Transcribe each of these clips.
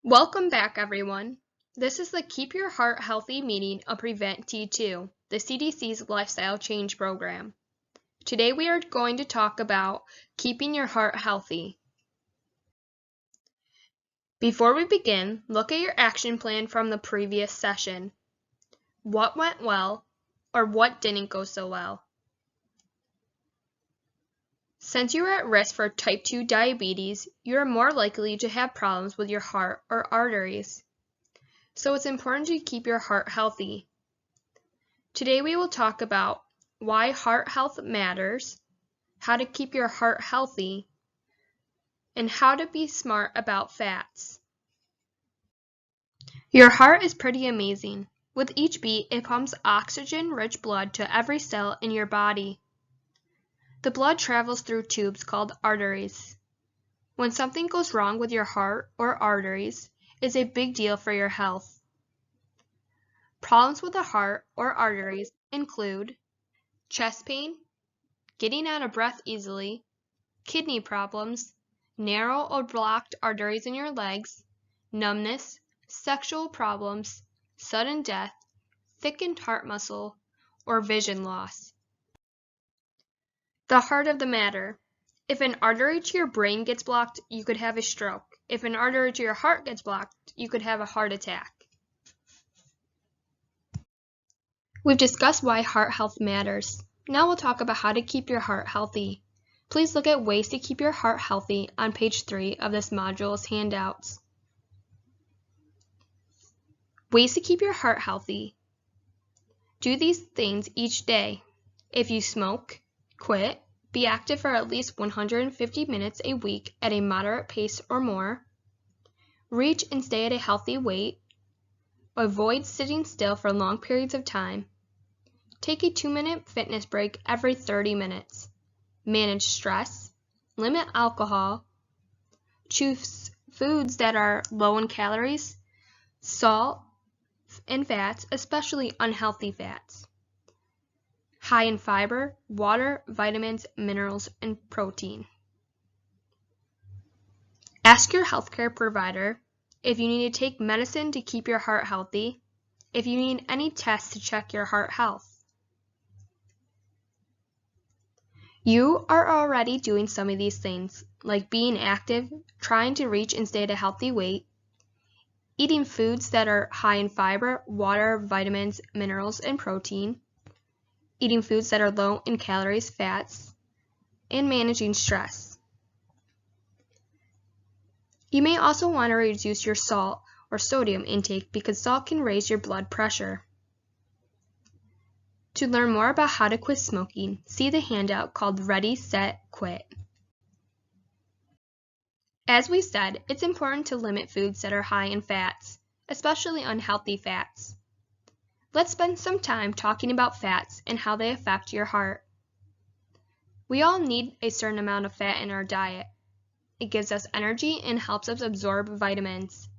Welcome back, everyone. This is the Keep Your Heart Healthy meeting of Prevent T2, the CDC's lifestyle change program. Today we are going to talk about keeping your heart healthy. Before we begin, look at your action plan from the previous session. What went well, or what didn't go so well? Since you are at risk for type 2 diabetes, you are more likely to have problems with your heart or arteries. So it's important to keep your heart healthy. Today we will talk about why heart health matters, how to keep your heart healthy, and how to be smart about fats. Your heart is pretty amazing. With each beat, it pumps oxygen-rich blood to every cell in your body. The blood travels through tubes called arteries. When something goes wrong with your heart or arteries, it's a big deal for your health. Problems with the heart or arteries include chest pain, getting out of breath easily, kidney problems, narrow or blocked arteries in your legs, numbness, sexual problems, sudden death, thickened heart muscle, or vision loss. The heart of the matter. If an artery to your brain gets blocked, you could have a stroke. If an artery to your heart gets blocked, you could have a heart attack. We've discussed why heart health matters. Now we'll talk about how to keep your heart healthy. Please look at ways to keep your heart healthy on page 3 of this module's handouts. Ways to keep your heart healthy. Do these things each day. If you smoke, quit. Be active for at least 150 minutes a week at a moderate pace or more. Reach and stay at a healthy weight. Avoid sitting still for long periods of time. Take a 2-minute fitness break every 30 minutes. Manage stress. Limit alcohol. Choose foods that are low in calories, salt, and fats, especially unhealthy fats. High in fiber, water, vitamins, minerals, and protein. Ask your healthcare provider if you need to take medicine to keep your heart healthy, if you need any tests to check your heart health. You are already doing some of these things, like being active, trying to reach and stay at a healthy weight, eating foods that are high in fiber, water, vitamins, minerals, and protein, eating foods that are low in calories, fats, and managing stress. You may also want to reduce your salt or sodium intake because salt can raise your blood pressure. To learn more about how to quit smoking, see the handout called Ready, Set, Quit. As we said, it's important to limit foods that are high in fats, especially unhealthy fats. Let's spend some time talking about fats and how they affect your heart. We all need a certain amount of fat in our diet. It gives us energy and helps us absorb vitamins.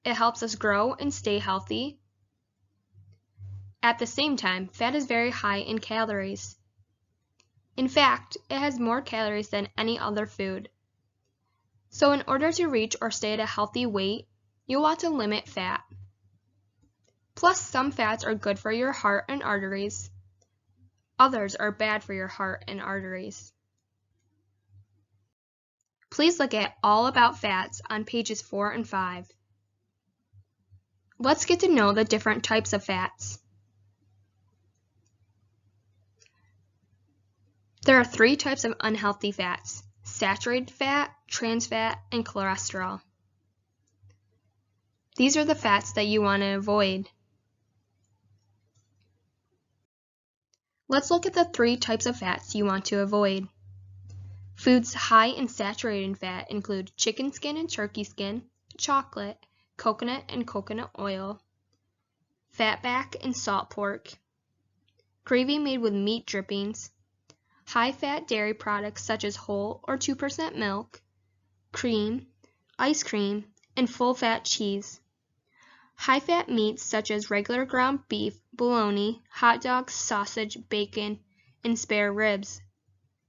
It helps us grow and stay healthy. At the same time, fat is very high in calories. In fact, it has more calories than any other food. So in order to reach or stay at a healthy weight, you'll want to limit fat. Plus, some fats are good for your heart and arteries. Others are bad for your heart and arteries. Please look at All About Fats on pages 4 and 5. Let's get to know the different types of fats. There are 3 types of unhealthy fats: saturated fat, trans fat, and cholesterol. These are the fats that you want to avoid. Let's look at the 3 types of fats you want to avoid. Foods high in saturated fat include chicken skin and turkey skin, chocolate, coconut and coconut oil, fatback and salt pork, gravy made with meat drippings, high-fat dairy products such as whole or 2% milk, cream, ice cream, and full-fat cheese. High-fat meats such as regular ground beef, bologna, hot dogs, sausage, bacon, and spare ribs.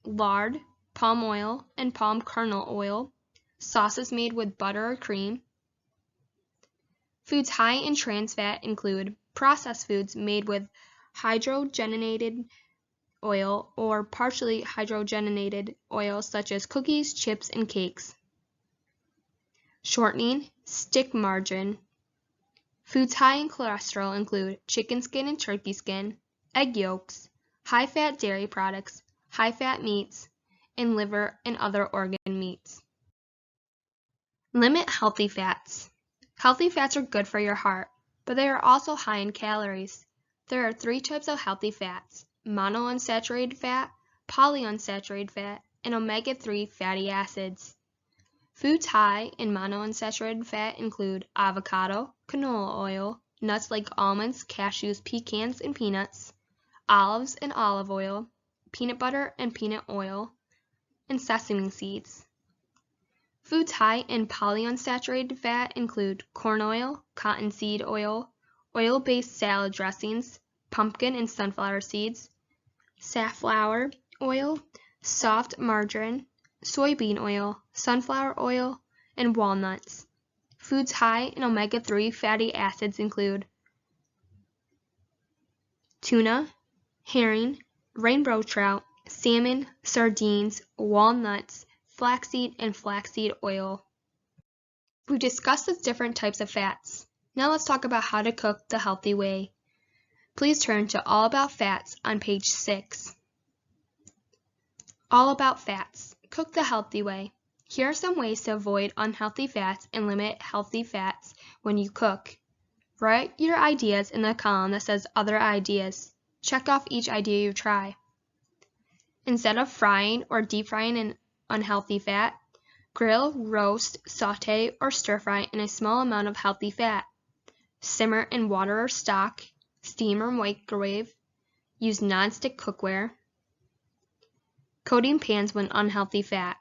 Lard, palm oil, and palm kernel oil. Sauces made with butter or cream. Foods high in trans fat include processed foods made with hydrogenated oil or partially hydrogenated oil such as cookies, chips, and cakes. Shortening, stick margin. Foods high in cholesterol include chicken skin and turkey skin, egg yolks, high-fat dairy products, high-fat meats, and liver and other organ meats. Limit healthy fats. Healthy fats are good for your heart, but they are also high in calories. There are 3 types of healthy fats: monounsaturated fat, polyunsaturated fat, and omega-3 fatty acids. Foods high in monounsaturated fat include avocado, canola oil, nuts like almonds, cashews, pecans, and peanuts, olives and olive oil, peanut butter and peanut oil, and sesame seeds. Foods high in polyunsaturated fat include corn oil, cottonseed oil, oil-based salad dressings, pumpkin and sunflower seeds, safflower oil, soft margarine, soybean oil, sunflower oil, and walnuts. Foods high in omega-3 fatty acids include tuna, herring, rainbow trout, salmon, sardines, walnuts, flaxseed, and flaxseed oil. We discussed the different types of fats. Now let's talk about how to cook the healthy way. Please turn to All About Fats on page 6. All About Fats. Cook the healthy way. Here are some ways to avoid unhealthy fats and limit healthy fats when you cook. Write your ideas in the column that says Other Ideas. Check off each idea you try. Instead of frying or deep frying an unhealthy fat, grill, roast, saute, or stir fry in a small amount of healthy fat. Simmer in water or stock. Steam or microwave. Use non-stick cookware. Coating pans with unhealthy fat.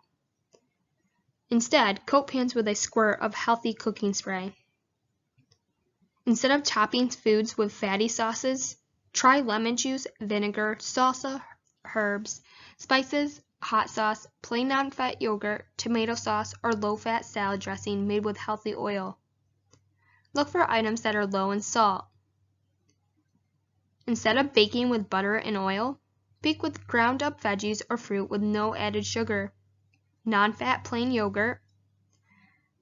Instead, coat pans with a squirt of healthy cooking spray. Instead of topping foods with fatty sauces, try lemon juice, vinegar, salsa, herbs, spices, hot sauce, plain non-fat yogurt, tomato sauce, or low-fat salad dressing made with healthy oil. Look for items that are low in salt. Instead of baking with butter and oil, bake with ground-up veggies or fruit with no added sugar, non-fat plain yogurt,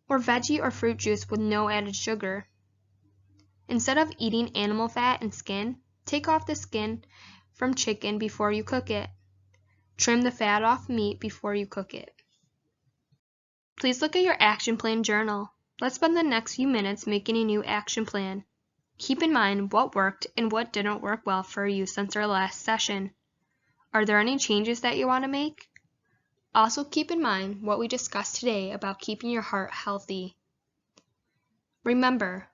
or veggie or fruit juice with no added sugar. Instead of eating animal fat and skin, take off the skin from chicken before you cook it. Trim the fat off meat before you cook it. Please look at your action plan journal. Let's spend the next few minutes making a new action plan. Keep in mind what worked and what didn't work well for you since our last session. Are there any changes that you want to make? Also keep in mind what we discussed today about keeping your heart healthy. Remember,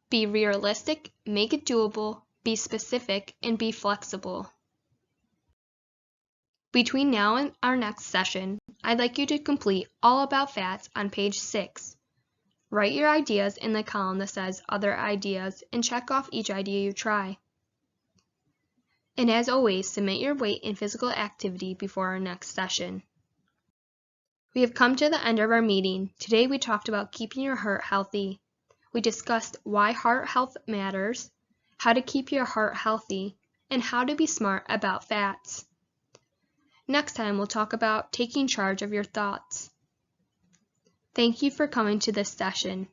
be realistic, make it doable, be specific, and be flexible. Between now and our next session, I'd like you to complete All About Fats on page 6. Write your ideas in the column that says Other Ideas and check off each idea you try. And as always, submit your weight and physical activity before our next session. We have come to the end of our meeting. Today we talked about keeping your heart healthy. We discussed why heart health matters, how to keep your heart healthy, and how to be smart about fats. Next time we'll talk about taking charge of your thoughts. Thank you for coming to this session.